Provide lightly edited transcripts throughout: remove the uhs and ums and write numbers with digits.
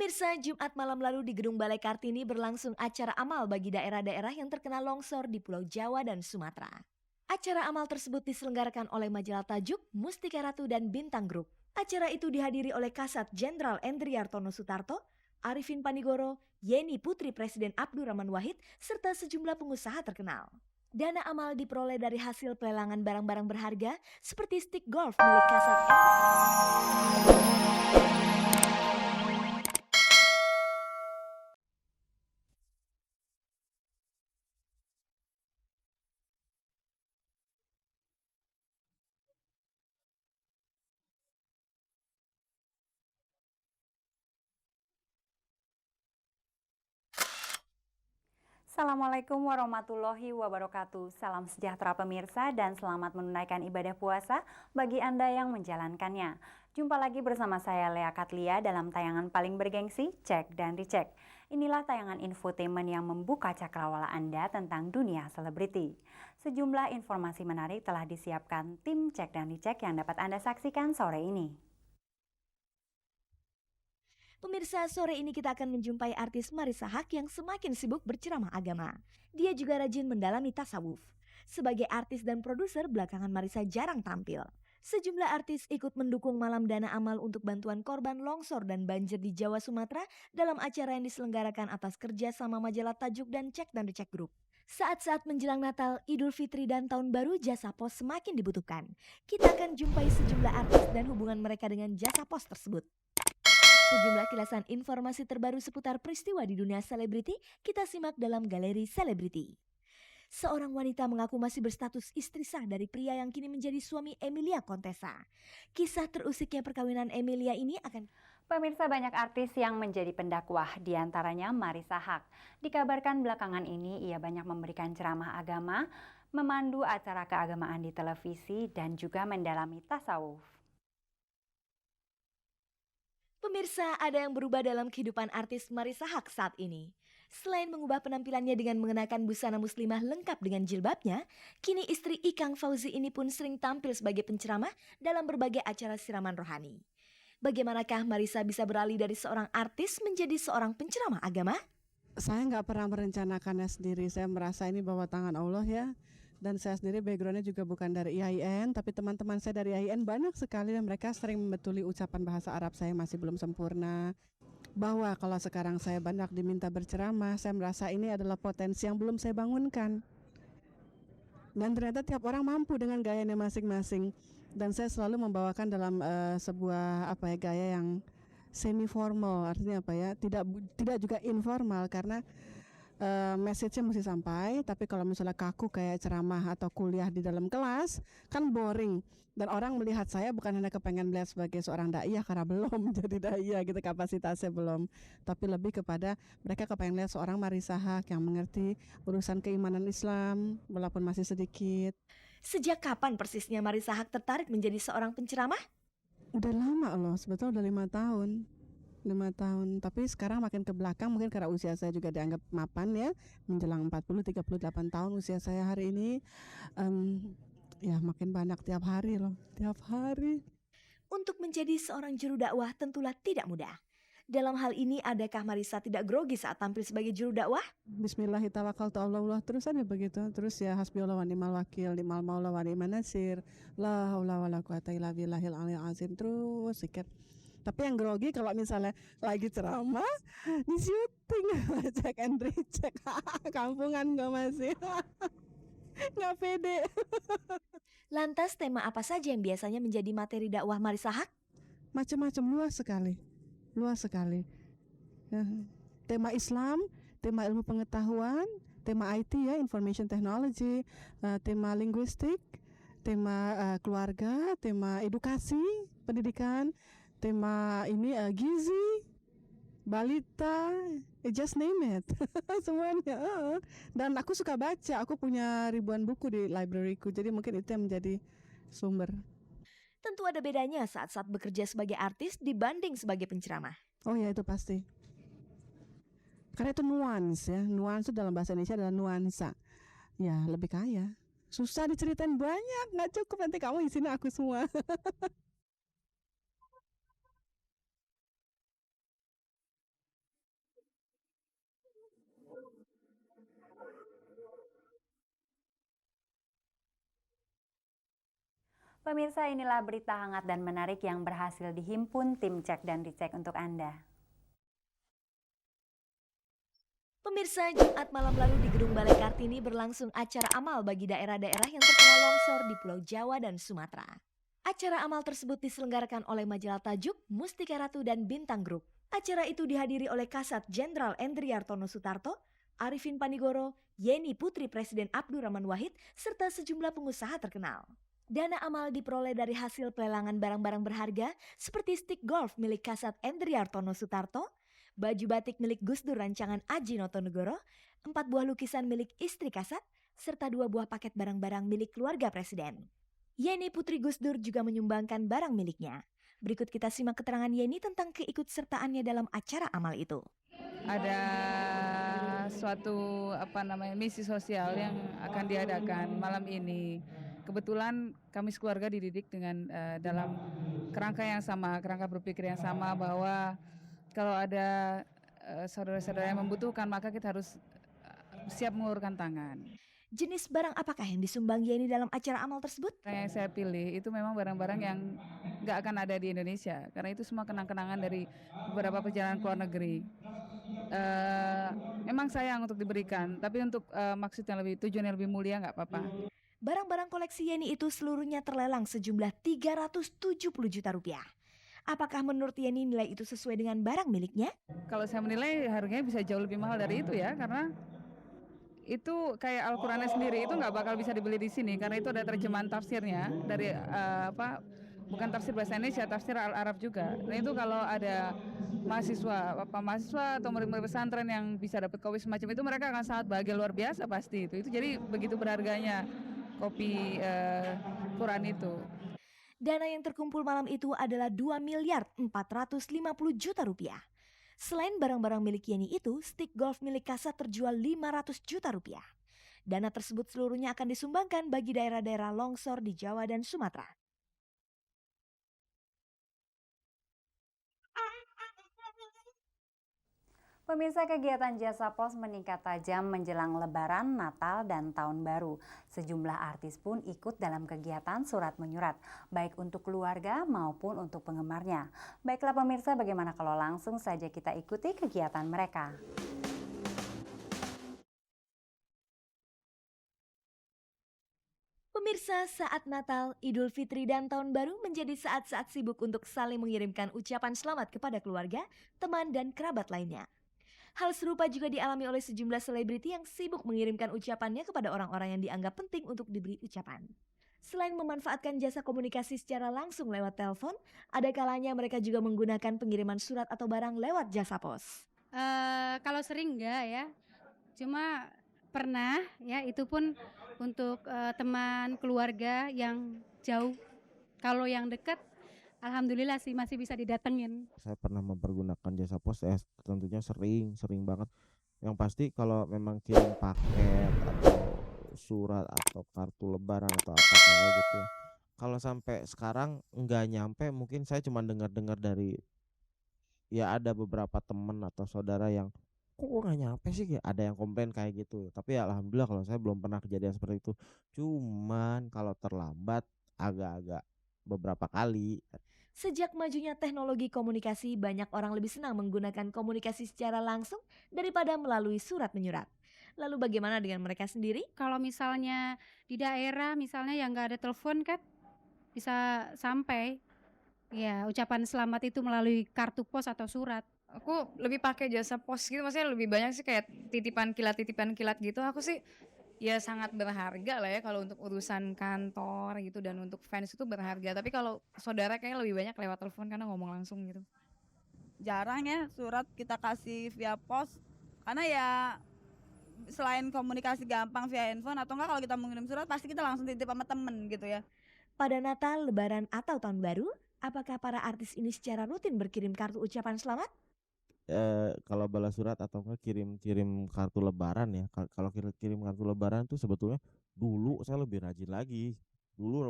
Pemirsa, Jumat malam lalu di Gedung Balai Kartini berlangsung acara amal bagi daerah-daerah yang terkena longsor di Pulau Jawa dan Sumatera. Acara amal tersebut diselenggarakan oleh majalah Tajuk, Mustika Ratu dan Bintang Group. Acara itu dihadiri oleh Kasat Jenderal Endriartono Sutarto, Arifin Panigoro, Yeni Putri Presiden Abdurrahman Wahid, serta sejumlah pengusaha terkenal. Dana amal diperoleh dari hasil pelelangan barang-barang berharga seperti stick golf milik Kasat. Assalamualaikum warahmatullahi wabarakatuh. Salam sejahtera pemirsa dan selamat menunaikan ibadah puasa bagi Anda yang menjalankannya. Jumpa lagi bersama saya Lea Katlia dalam tayangan paling bergengsi, Cek dan Dicek. Inilah tayangan infotainment yang membuka cakrawala Anda tentang dunia selebriti. Sejumlah informasi menarik telah disiapkan tim Cek dan Dicek yang dapat Anda saksikan sore ini. Pemirsa, sore ini kita akan menjumpai artis Marissa Haque yang semakin sibuk berceramah agama. Dia juga rajin mendalami tasawuf. Sebagai artis dan produser, belakangan Marissa jarang tampil. Sejumlah artis ikut mendukung malam dana amal untuk bantuan korban longsor dan banjir di Jawa Sumatera dalam acara yang diselenggarakan atas kerja sama majalah Tajuk dan Cek dan Dicek Group. Saat-saat menjelang Natal, Idul Fitri dan Tahun Baru, jasa pos semakin dibutuhkan. Kita akan jumpai sejumlah artis dan hubungan mereka dengan jasa pos tersebut. Sejumlah kilasan informasi terbaru seputar peristiwa di dunia selebriti kita simak dalam Galeri Selebriti. Seorang wanita mengaku masih berstatus istri sah dari pria yang kini menjadi suami Emilia Contessa. Kisah terusiknya perkawinan Emilia ini akan... Pemirsa, banyak artis yang menjadi pendakwah, diantaranya Marissa Haque. Dikabarkan belakangan ini ia banyak memberikan ceramah agama, memandu acara keagamaan di televisi, dan juga mendalami tasawuf. Pemirsa, ada yang berubah dalam kehidupan artis Marissa Haque saat ini. Selain mengubah penampilannya dengan mengenakan busana muslimah lengkap dengan jilbabnya, kini istri Ikang Fauzi ini pun sering tampil sebagai penceramah dalam berbagai acara siraman rohani. Bagaimanakah Marissa bisa beralih dari seorang artis menjadi seorang penceramah agama? Saya nggak pernah merencanakannya sendiri. Saya merasa ini bawah tangan Allah ya. Dan saya sendiri backgroundnya juga bukan dari IAIN, tapi teman-teman saya dari IAIN banyak sekali dan mereka sering membetuli ucapan bahasa Arab saya masih belum sempurna. Bahwa kalau sekarang saya banyak diminta berceramah, saya merasa ini adalah potensi yang belum saya bangunkan. Dan ternyata tiap orang mampu dengan gayanya masing-masing. Dan saya selalu membawakan dalam sebuah gaya yang semi formal, artinya apa ya? Tidak juga informal karena message-nya mesti sampai, tapi kalau misalnya kaku kayak ceramah atau kuliah di dalam kelas kan boring, dan orang melihat saya bukan hanya kepengen melihat sebagai seorang daiyah karena belum jadi daiyah gitu, kapasitasnya belum, tapi lebih kepada mereka kepengen lihat seorang Marissa Haque yang mengerti urusan keimanan Islam walaupun masih sedikit. Sejak kapan persisnya Marissa Haque tertarik menjadi seorang penceramah? Udah lama loh, sebetulnya udah 5 tahun, tapi sekarang makin ke belakang mungkin karena usia saya juga dianggap mapan ya, menjelang 38 tahun usia saya hari ini, ya makin banyak tiap hari. Untuk menjadi seorang juru dakwah tentulah tidak mudah. Dalam hal ini, adakah Marissa tidak grogi saat tampil sebagai juru dakwah? Bismillahirrahmanirrahim, terus aja begitu, terus ya hasbiyallahu wa ni'mal wakil, ni'mal maula wa ni'man nasir, la haula wala quwata illa billahil aliyil azim, terus zikir. Tapi yang grogi kalau misalnya lagi ceramah di syuting Cek and Dicek, kampungan gue masih nggak pede. Lantas tema apa saja yang biasanya menjadi materi dakwah Marissa Haque? Macam-macam, luas sekali. Ya, tema Islam, tema ilmu pengetahuan, tema IT ya, information technology, tema linguistik, tema keluarga, tema edukasi, pendidikan, tema ini gizi, balita, just name it. Semuanya. Dan aku suka baca, aku punya ribuan buku di libraryku, jadi mungkin itu yang menjadi sumber. Tentu ada bedanya saat bekerja sebagai artis dibanding sebagai penceramah. Oh ya, itu pasti. Karena itu nuans ya, nuans itu dalam bahasa Indonesia adalah nuansa. Ya, lebih kaya. Susah diceritain banyak, nggak cukup, nanti kamu isinya aku semua. Pemirsa, inilah berita hangat dan menarik yang berhasil dihimpun tim Cek dan Dicek untuk Anda. Pemirsa, Jumat malam lalu di Gedung Balai Kartini berlangsung acara amal bagi daerah-daerah yang terkena longsor di Pulau Jawa dan Sumatera. Acara amal tersebut diselenggarakan oleh majalah Tajuk, Mustika Ratu, dan Bintang Group. Acara itu dihadiri oleh Kasat Jenderal Endriartono Sutarto, Arifin Panigoro, Yeni Putri Presiden Abdurrahman Wahid, serta sejumlah pengusaha terkenal. Dana amal diperoleh dari hasil pelelangan barang-barang berharga seperti stick golf milik Kasat Endriartono Sutarto, baju batik milik Gus Dur rancangan Aji Notonegoro, 4 buah lukisan milik istri Kasat, serta 2 buah paket barang-barang milik keluarga Presiden. Yeni Putri Gus Dur juga menyumbangkan barang miliknya. Berikut kita simak keterangan Yeni tentang keikutsertaannya dalam acara amal itu. Ada suatu misi sosial yang akan diadakan malam ini. Kebetulan kami sekeluarga dididik dengan dalam kerangka yang sama, kerangka berpikir yang sama, bahwa kalau ada saudara-saudara yang membutuhkan, maka kita harus siap mengulurkan tangan. Jenis barang apakah yang disumbang Yeni dalam acara amal tersebut? Yang saya pilih itu memang barang-barang yang nggak akan ada di Indonesia, karena itu semua kenang-kenangan dari beberapa perjalanan ke luar negeri. Memang sayang untuk diberikan, tapi untuk maksud yang lebih, tujuan yang lebih mulia nggak apa-apa. Barang-barang koleksi Yeni itu seluruhnya terlelang sejumlah 370 juta rupiah. Apakah menurut Yeni nilai itu sesuai dengan barang miliknya? Kalau saya menilai harganya bisa jauh lebih mahal dari itu ya, karena itu kayak Al-Qurannya sendiri, itu nggak bakal bisa dibeli di sini karena itu ada terjemahan tafsirnya dari bukan tafsir bahasa Indonesia, tafsir Al-Arab juga. Nah itu kalau ada mahasiswa atau murid-murid pesantren yang bisa dapat kopi semacam itu, mereka akan sangat bahagia luar biasa pasti itu jadi begitu berharganya kopi Quran itu. Dana yang terkumpul malam itu adalah 2 miliar 450 juta rupiah. Selain barang-barang milik Yeni itu, stick golf milik Kasat terjual 500 juta rupiah. Dana tersebut seluruhnya akan disumbangkan bagi daerah-daerah longsor di Jawa dan Sumatera. Pemirsa, kegiatan Jasa Pos meningkat tajam menjelang Lebaran, Natal, dan Tahun Baru. Sejumlah artis pun ikut dalam kegiatan surat menyurat, baik untuk keluarga maupun untuk penggemarnya. Baiklah pemirsa, bagaimana kalau langsung saja kita ikuti kegiatan mereka? Pemirsa, saat Natal, Idul Fitri, dan Tahun Baru menjadi saat-saat sibuk untuk saling mengirimkan ucapan selamat kepada keluarga, teman, dan kerabat lainnya. Hal serupa juga dialami oleh sejumlah selebriti yang sibuk mengirimkan ucapannya kepada orang-orang yang dianggap penting untuk diberi ucapan. Selain memanfaatkan jasa komunikasi secara langsung lewat telepon, ada kalanya mereka juga menggunakan pengiriman surat atau barang lewat jasa pos. Kalau sering enggak ya, cuma pernah ya, itu pun untuk teman keluarga yang jauh. Kalau yang dekat, alhamdulillah sih masih bisa didatengin. Saya pernah mempergunakan jasa pos, tentunya sering banget. Yang pasti kalau memang kirim paket atau surat atau kartu lebaran atau apa kayak gitu ya. Kalau sampai sekarang nggak nyampe, mungkin saya cuma dengar-dengar dari ya ada beberapa teman atau saudara yang kok nggak nyampe sih, kayak ada yang komplain kayak gitu. Tapi ya alhamdulillah kalau saya belum pernah kejadian seperti itu. Cuman kalau terlambat agak-agak beberapa kali. Sejak majunya teknologi komunikasi, banyak orang lebih senang menggunakan komunikasi secara langsung daripada melalui surat menyurat. Lalu bagaimana dengan mereka sendiri? Kalau misalnya di daerah, misalnya yang nggak ada telepon kan, bisa sampai ya ucapan selamat itu melalui kartu pos atau surat. Aku lebih pakai jasa pos gitu, maksudnya lebih banyak sih kayak titipan kilat gitu. Aku sih ya sangat berharga lah ya kalau untuk urusan kantor gitu, dan untuk fans itu berharga. Tapi kalau saudara kayaknya lebih banyak lewat telepon karena ngomong langsung gitu. Jarang ya surat kita kasih via pos, karena ya selain komunikasi gampang via handphone atau enggak kalau kita mengirim surat pasti kita langsung titip sama temen gitu ya. Pada Natal, Lebaran, atau Tahun Baru, apakah para artis ini secara rutin berkirim kartu ucapan selamat? Kalau balas surat atau enggak kirim kartu lebaran ya. Kalau kirim kartu lebaran tuh sebetulnya dulu saya lebih rajin lagi. Dulu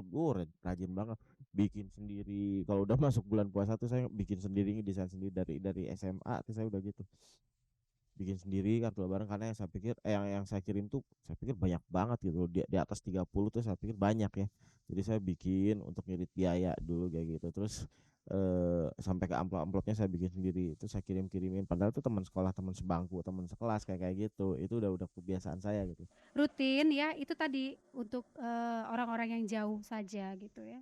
rajin banget bikin sendiri. Kalau udah masuk bulan puasa tuh saya bikin sendiri, desain sendiri dari SMA tuh saya udah gitu. Bikin sendiri kartu lebaran karena yang saya pikir yang saya kirim tuh saya pikir banyak banget gitu. Di atas 30 tuh saya pikir banyak ya. Jadi saya bikin untuk ngirit biaya dulu kayak gitu. Terus sampai ke amplop-amplopnya saya bikin sendiri. Itu saya kirim-kirimin. Padahal itu teman sekolah, teman sebangku, teman sekelas kayak kayak gitu. Itu udah kebiasaan saya gitu. Rutin ya, itu tadi untuk orang-orang yang jauh saja gitu ya.